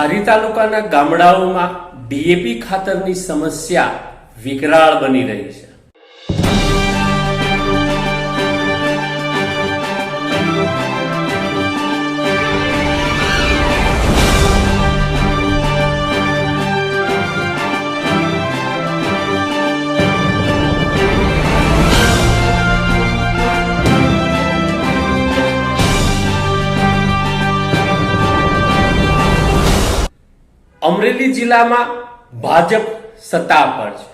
ધારી તાલુકાના ગામડાઓમાં ડીએપી ખાતરની સમસ્યા વિકરાળ બની રહી છે। અમરેલી જિલ્લામાં ભાજપ સત્તા પર છે।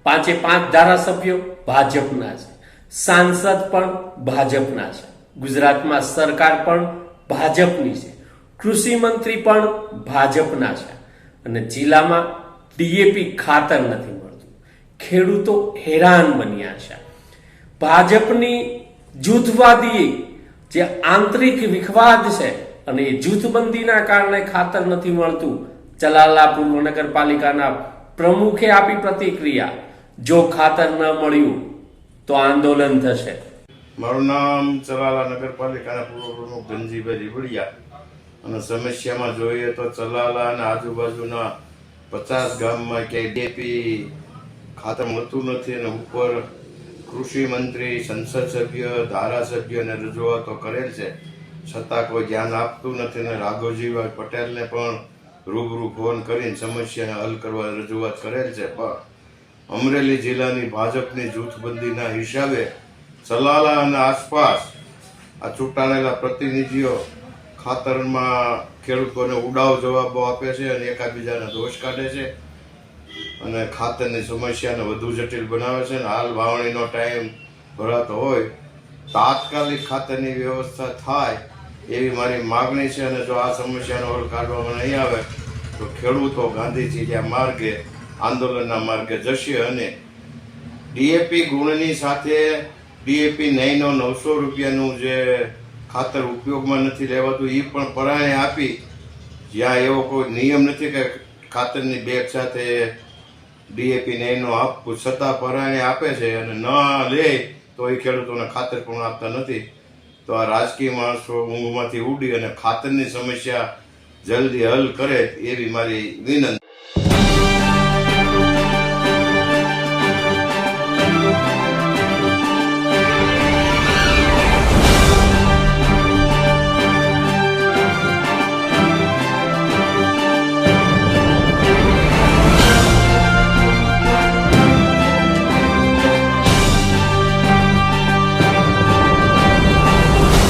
5 ધારાસભ્યો ભાજપના છે, સાંસદ પણ ભાજપના છે, ગુજરાતમાં સરકાર પણ ભાજપની છે, કૃષિ મંત્રી પણ ભાજપના છે અને જિલ્લામાં ડીએપી ખાતર નથી મળતું। ખેડૂતો હેરાન બન્યા છે। ભાજપની જૂથવાદી જે આંતરિક વિખવાદ છે અને એ જૂથબંધીના કારણે ખાતર નથી મળતું। ચલાલા પૂર્વ નગરપાલિકાના પ્રમુખે આપી પ્રતિક્રિયા, જો ખાતર ન મળ્યું તો આંદોલન થશે। મારું નામ ચલાલા નગરપાલિકાના પૂર્વ પ્રમુખ ધનજીભાઈ રીબડિયા અને સમસ્યામાં જોઈએ તો ચલાલા અને આજુબાજુના 50 ગામમાં ક્યાંય ડીએપી ખાતર મળતું નથી અને ઉપર કૃષિ મંત્રી, સંસદ સભ્ય, ધારાસભ્યોને રજૂઆતો કરેલ છે છતાં કોઈ ધ્યાન આપતું નથી અને રાઘોજીભાઈ પટેલને પણ રૂબરૂ ફોન કરીને સમસ્યાને હલ કરવા રજૂઆત કરેલ છે પણ અમરેલી જિલ્લાની ભાજપની જૂથબંધીના હિસાબે ચલાલા અને આસપાસ આ ચૂંટાયેલા પ્રતિનિધિઓ ખાતરમાં ખેડૂતોને ઉડાવ જવાબો આપે છે અને એકાબીજાના દોષ કાઢે છે અને ખાતરની સમસ્યાને વધુ જટિલ બનાવે છે અને હાલ વાવણીનો ટાઈમ ભરાતો હોય તાત્કાલિક ખાતરની વ્યવસ્થા થાય એવી મારી માગણી છે અને જો આ સમસ્યાનો હલ કાઢવામાં નહીં આવે તો ખેડૂતો ગાંધીજીના માર્ગે આંદોલનના માર્ગે જશે અને ડીએપી ગુણની સાથે ડીએપી 900 રૂપિયાનું જે ખાતર ઉપયોગમાં નથી લેવાતું એ પણ પરાણે આપી, જ્યાં એવો કોઈ નિયમ નથી કે ખાતરની બેગ સાથે ડીએપી 900 આપવું છતાં પરાણે આપે છે અને ન લે તો એ ખેડૂતોને ખાતર પણ આપતા નથી। તો આ રાજકીય માણસો ઊંઘમાંથી ઉડી અને ખાતરની સમસ્યા જલ્દી હલ કરે એવી મારી વિનંતી।